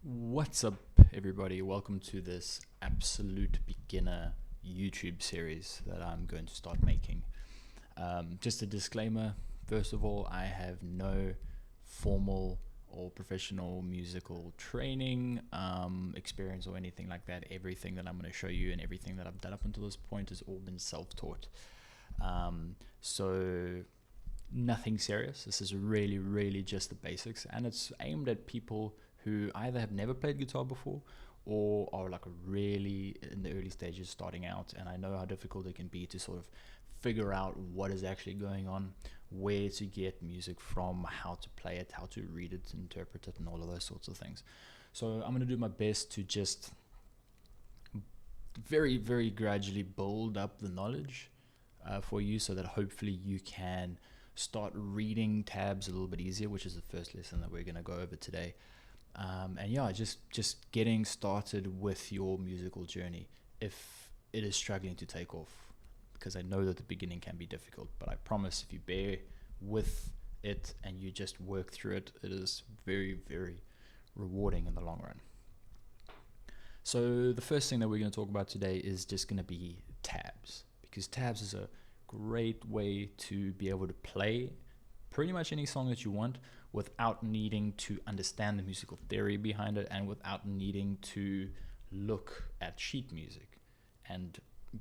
What's up, everybody? Welcome to this absolute beginner YouTube series that I'm going to start making. Just a disclaimer, first of all, I have no formal or professional musical training, experience, or anything like that. Everything that I'm going to show you and everything that I've done up until this point has all been self-taught. So nothing serious. This is really just the basics, and it's aimed at people who either have never played guitar before or are like really in the early stages starting out. And I know how difficult it can be to sort of figure out what is actually going on, where to get music from, how to play it, how to read it, interpret it, and all of those sorts of things. So I'm going to do my best to just very gradually build up the knowledge for you, so that hopefully you can start reading tabs a little bit easier, which is the first lesson that we're going to go over today. And yeah, just getting started with your musical journey if it is struggling to take off, because I know that the beginning can be difficult, but I promise if you bear with it and you just work through it, it is very rewarding in the long run. So the first thing that we're going to talk about today is just going to be tabs, because tabs is a great way to be able to play pretty much any song that you want without needing to understand the musical theory behind it, and without needing to look at sheet music and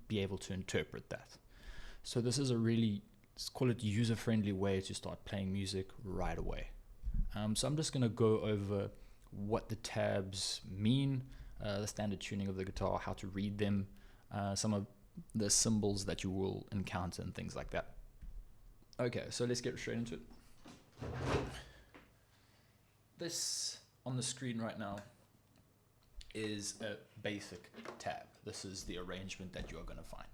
be able to interpret that. So this is a really, let's call it, user-friendly way to start playing music right away. So I'm just going to go over what the tabs mean, the standard tuning of the guitar, how to read them, some of the symbols that you will encounter and things like that. Okay, so let's get straight into it. This on the screen right now is a basic tab. This is the arrangement that you are going to find.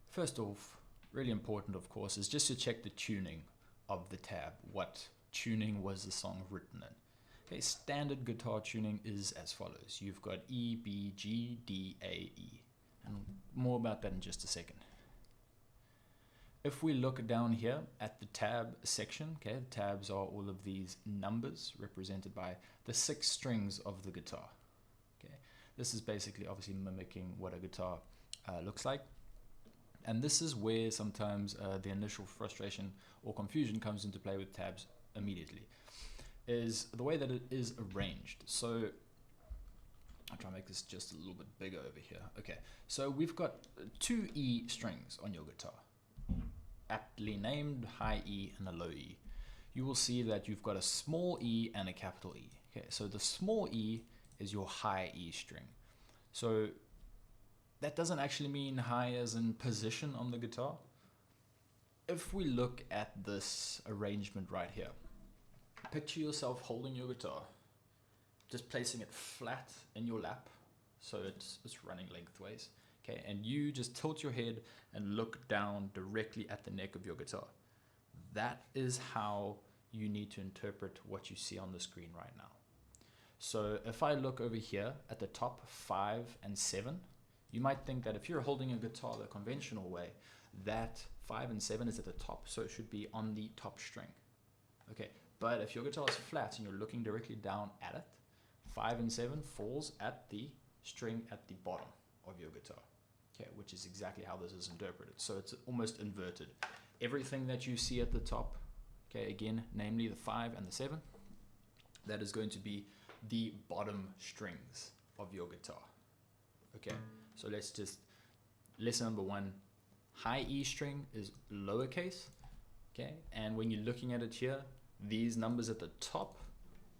First off, really important of course, is just to check the tuning of the tab. What tuning was the song written in? Okay, standard guitar tuning is as follows. You've got E, B, G, D, A, E. And more about that in just a second. If we look down here at the tab section, okay, the tabs are all of these numbers represented by the 6 strings of the guitar. Okay, this is basically obviously mimicking what a guitar looks like. And this is where sometimes the initial frustration or confusion comes into play with tabs immediately, is the way that it is arranged. So I'll try and make this just a little bit bigger over here. Okay, so we've got 2 E strings on your guitar, aptly named high E and a low E. You will see that you've got a small E and a capital E. Okay, so the small E is your high E string. So that doesn't actually mean high as in position on the guitar. If we look at this arrangement right here, picture yourself holding your guitar, just placing it flat in your lap, so it's running lengthways. Okay, and you just tilt your head and look down directly at the neck of your guitar. That is how you need to interpret what you see on the screen right now. So if I look over here at the top 5 and 7, you might think that if you're holding a guitar the conventional way, that 5 and 7 is at the top, so it should be on the top string. Okay, but if your guitar is flat and you're looking directly down at it, 5 and 7 falls at the string at the bottom of your guitar. Okay, which is exactly how this is interpreted. So it's almost inverted. Everything that you see at the top, okay, again, namely the 5 and the 7, that is going to be the bottom strings of your guitar. Okay, so let's just, lesson number 1, high E string is lowercase, okay, and when you're looking at it here, these numbers at the top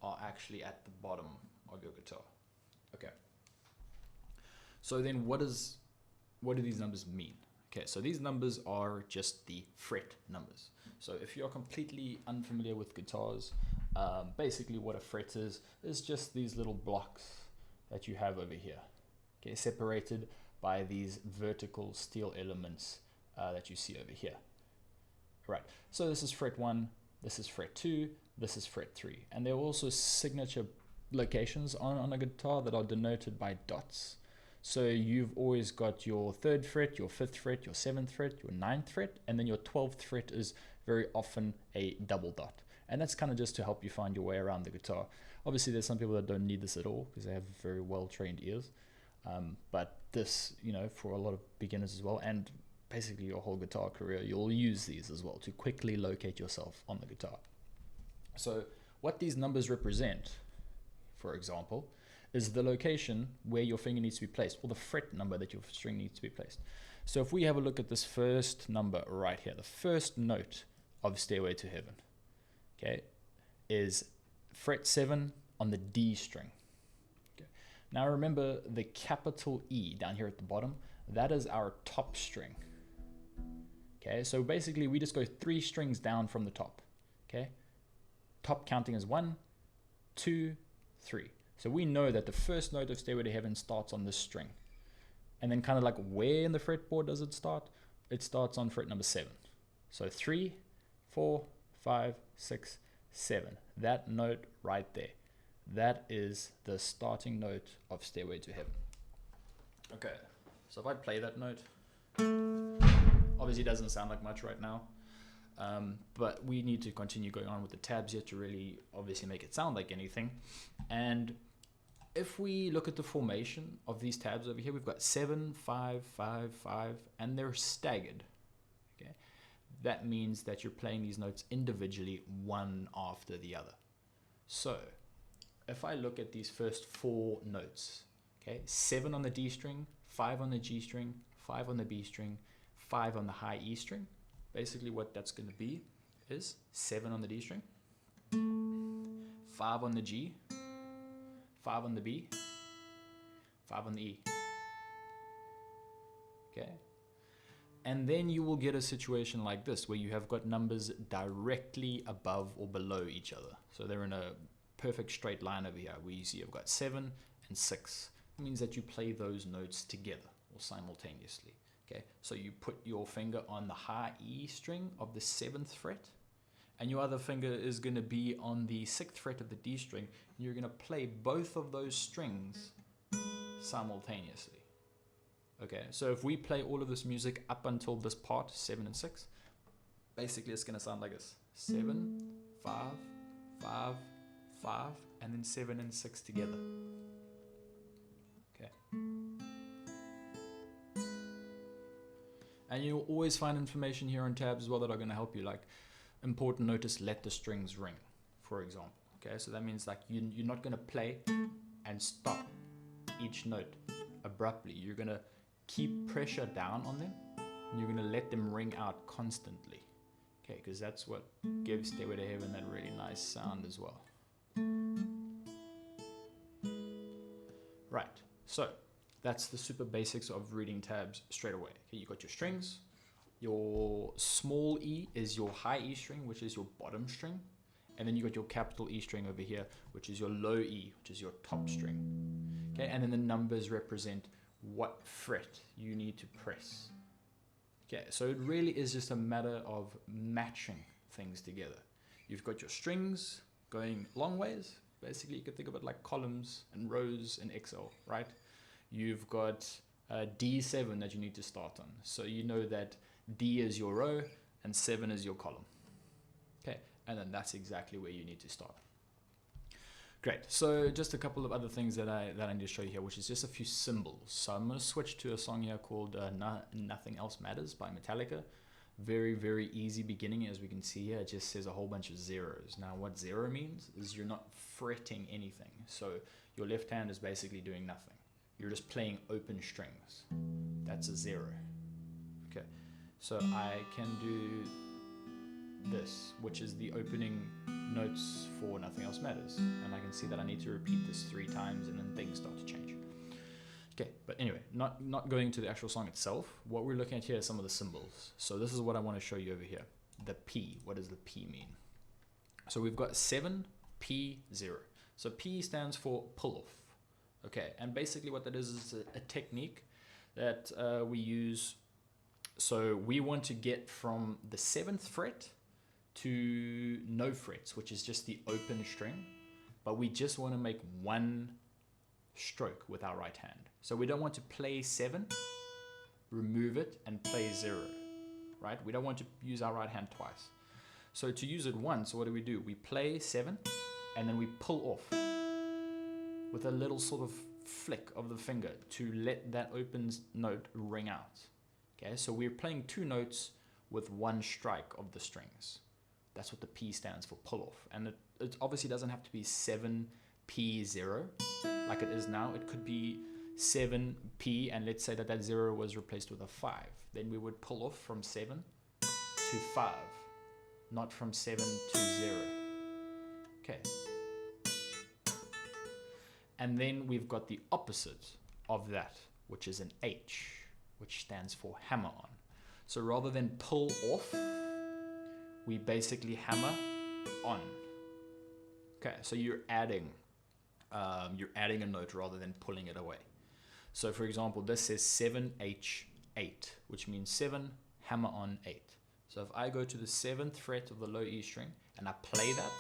are actually at the bottom of your guitar. Okay, so then what do these numbers mean? Okay, so these numbers are just the fret numbers. So if you're completely unfamiliar with guitars, basically what a fret is just these little blocks that you have over here, okay, separated by these vertical steel elements that you see over here. Right, so this is fret 1, this is fret 2, this is fret 3, and there are also signature locations on a guitar that are denoted by dots. So you've always got your 3rd fret, your 5th fret, your 7th fret, your 9th fret, and then your 12th fret is very often a double dot. And that's kind of just to help you find your way around the guitar. Obviously, there's some people that don't need this at all because they have very well-trained ears. But this, for a lot of beginners as well, and basically your whole guitar career, you'll use these as well to quickly locate yourself on the guitar. So what these numbers represent, for example, is the location where your finger needs to be placed, or the fret number that your string needs to be placed. So if we have a look at this first number right here, the first note of Stairway to Heaven, okay, is fret 7 on the D string. Okay. Now remember the capital E down here at the bottom, that is our top string. Okay, so basically we just go 3 strings down from the top. Okay, top counting is 1, 2, 3. So we know that the first note of Stairway to Heaven starts on this string. And then kind of like where in the fretboard does it start? It starts on fret number 7. So 3, 4, 5, 6, 7. That note right there. That is the starting note of Stairway to Heaven. Okay, so if I play that note, obviously it doesn't sound like much right now. But we need to continue going on with the tabs here to really obviously make it sound like anything. And if we look at the formation of these tabs over here, we've got 7, 5, 5, 5, and they're staggered. Okay, that means that you're playing these notes individually, one after the other. So if I look at these first 4 notes, okay, 7 on the D string, 5 on the G string, 5 on the B string, 5 on the high E string. Basically what that's going to be is 7 on the D string, 5 on the G, 5 on the B, 5 on the E. Okay. And then you will get a situation like this where you have got numbers directly above or below each other. So they're in a perfect straight line over here where you see you've got 7 and 6. It means that you play those notes together or simultaneously. Okay, so you put your finger on the high E string of the 7th fret, and your other finger is going to be on the 6th fret of the D string, and you're going to play both of those strings simultaneously. Okay, so if we play all of this music up until this part, 7 and 6, basically it's going to sound like this: 7, 5, 5, 5, and then 7 and 6 together. Okay. And you'll always find information here on tabs as well that are going to help you, like important notice, let the strings ring, for example. Okay, so that means like you're not going to play and stop each note abruptly. You're going to keep pressure down on them, and you're going to let them ring out constantly. Okay, because that's what gives Stairway to Heaven that really nice sound as well. Right, so that's the super basics of reading tabs straight away. Okay, you got your strings. Your small E is your high E string, which is your bottom string. And then you got your capital E string over here, which is your low E, which is your top string. Okay, and then the numbers represent what fret you need to press. Okay, so it really is just a matter of matching things together. You've got your strings going long ways. Basically, you could think of it like columns and rows in Excel, right? You've got D7 that you need to start on. So you know that D is your row and 7 is your column. Okay, and then that's exactly where you need to start. Great, so just a couple of other things that I need to show you here, which is just a few symbols. So I'm going to switch to a song here called Nothing Else Matters by Metallica. Very, very easy beginning. As we can see here, it just says a whole bunch of zeros. Now what 0 means is you're not fretting anything. So your left hand is basically doing nothing. You're just playing open strings. That's a 0. Okay, so I can do this, which is the opening notes for Nothing Else Matters. And I can see that I need to repeat this 3 times and then things start to change. Okay, but anyway, not going to the actual song itself. What we're looking at here is some of the symbols. So this is what I want to show you over here. The P. What does the P mean? So we've got 7, P, 0. So P stands for pull off. Okay, and basically what that is a technique that we use. So we want to get from the 7th fret to no frets, which is just the open string, but we just want to make one stroke with our right hand. So we don't want to play 7, remove it, and play 0, right? We don't want to use our right hand twice. So to use it once, what do? We play 7 and then we pull off with a little sort of flick of the finger to let that open note ring out. Okay, so we're playing 2 notes with 1 strike of the strings. That's what the P stands for, pull off. And it obviously doesn't have to be 7P0 like it is now. It could be 7P, and let's say that 0 was replaced with a 5. Then we would pull off from 7 to 5, not from 7 to 0. Okay. And then we've got the opposite of that, which is an H, which stands for hammer on. So rather than pull off, we basically hammer on. Okay, so you're adding a note rather than pulling it away. So for example, this says 7H8, which means 7 hammer on 8. So if I go to the 7th fret of the low E string and I play that,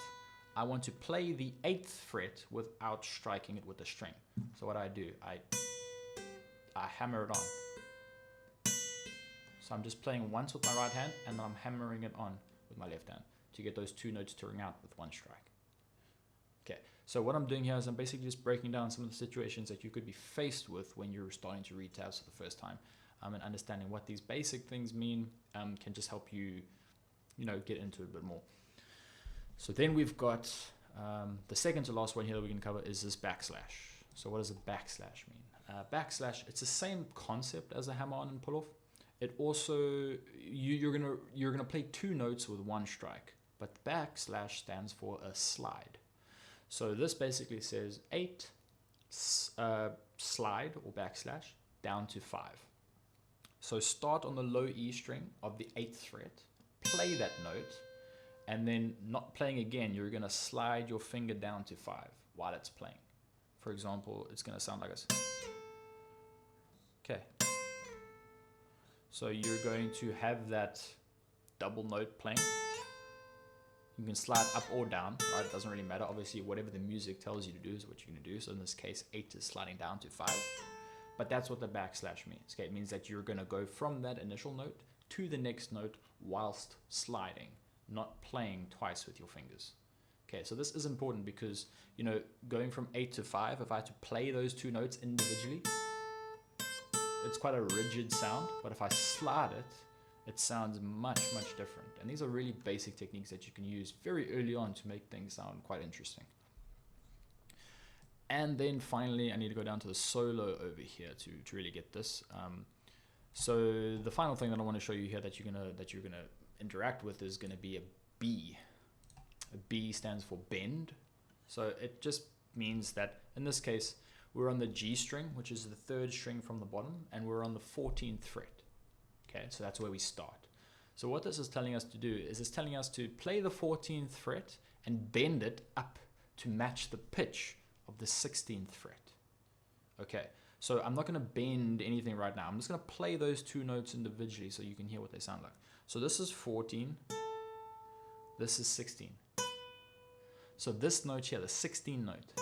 I want to play the 8th fret without striking it with the string. So what I do, I hammer it on. So I'm just playing once with my right hand and I'm hammering it on with my left hand to get those 2 notes to ring out with 1 strike. Okay, so what I'm doing here is I'm basically just breaking down some of the situations that you could be faced with when you're starting to read tabs for the first time, and understanding what these basic things mean can just help you, get into it a bit more. So then we've got the second to last one here that we can cover is this backslash. So what does a backslash mean? Backslash, it's the same concept as a hammer on and pull off. It also, you're gonna play 2 notes with 1 strike, but the backslash stands for a slide. So this basically says 8 slide or backslash down to 5. So start on the low E string of the 8th fret, play that note, and then not playing again, you're gonna slide your finger down to 5 while it's playing. For example, it's gonna sound like this. Okay. So you're going to have that double note playing. You can slide up or down, right? It doesn't really matter. Obviously, whatever the music tells you to do is what you're gonna do. So in this case, 8 is sliding down to 5. But that's what the backslash means. Okay, it means that you're gonna go from that initial note to the next note whilst sliding, not playing twice with your fingers. Okay, so this is important because, going from 8 to 5, if I had to play those 2 notes individually, it's quite a rigid sound, but if I slide it, it sounds much, much different. And these are really basic techniques that you can use very early on to make things sound quite interesting. And then finally, I need to go down to the solo over here to really get this. So the final thing that I want to show you here that you're gonna interact with is gonna be a B. A B stands for bend. So it just means that in this case, we're on the G string, which is the 3rd string from the bottom, and we're on the 14th fret. Okay, so that's where we start. So what this is telling us to do is it's telling us to play the 14th fret and bend it up to match the pitch of the 16th fret. Okay, so I'm not going to bend anything right now. I'm just going to play those 2 notes individually so you can hear what they sound like. So this is 14, this is 16. So this note here, the 16 note,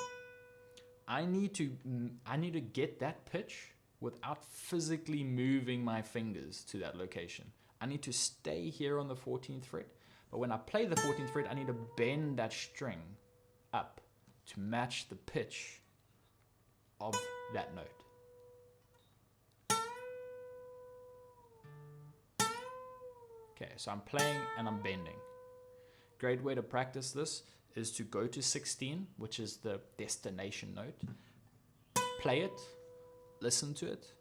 I need to get that pitch without physically moving my fingers to that location. I need to stay here on the 14th fret, but when I play the 14th fret, I need to bend that string up to match the pitch of that note. Okay, so I'm playing and I'm bending. Great way to practice this is to go to 16, which is the destination note, play it, listen to it,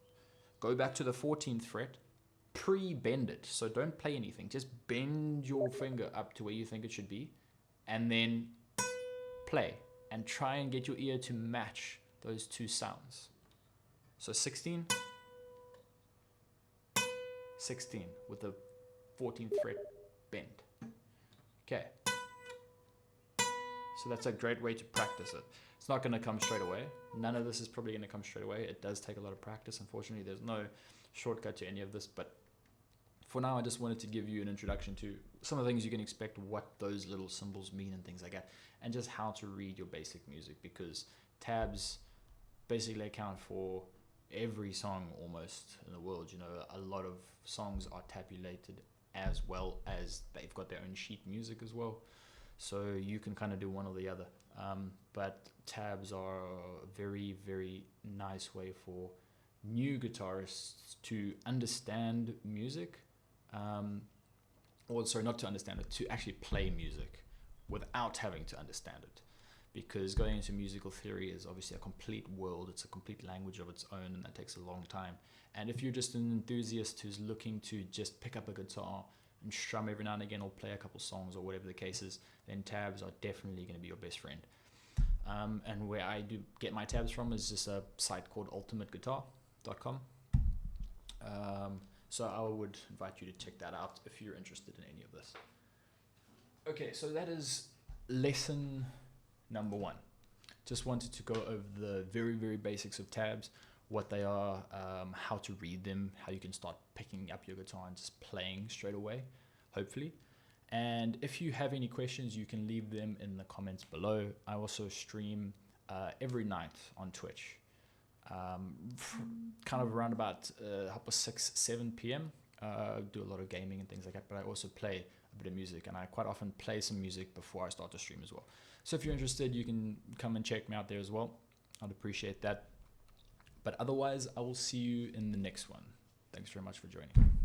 go back to the 14th fret, pre-bend it. So don't play anything, just bend your finger up to where you think it should be, and then play, and try and get your ear to match those 2 sounds. So 16, 16 with the 14th fret bend. Okay. So that's a great way to practice it. It's not going to come straight away. None of this is probably going to come straight away. It does take a lot of practice. Unfortunately, there's no shortcut to any of this. But for now, I just wanted to give you an introduction to some of the things you can expect, what those little symbols mean and things like that, and just how to read your basic music, because tabs basically account for every song almost in the world. A lot of songs are tabulated as well as they've got their own sheet music as well. So you can kind of do one or the other. But tabs are a very, very nice way for new guitarists to understand music. Or sorry, not to understand it, to actually play music without having to understand it. Because going into musical theory is obviously a complete world, it's a complete language of its own, and that takes a long time. And if you're just an enthusiast who's looking to just pick up a guitar and strum every now and again or play a couple songs or whatever the case is, then tabs are definitely going to be your best friend. And where I do get my tabs from is just a site called ultimateguitar.com. So I would invite you to check that out if you're interested in any of this. Okay, so that is lesson number 1. Just wanted to go over the very, very basics of tabs, what they are, how to read them, how you can start picking up your guitar and just playing straight away, hopefully. And if you have any questions, you can leave them in the comments below. I also stream every night on Twitch, kind of around about 6, 7 p.m. Do a lot of gaming and things like that, but I also play a bit of music, and I quite often play some music before I start to stream as well. So if you're interested, you can come and check me out there as well. I'd appreciate that. But otherwise, I will see you in the next one. Thanks very much for joining.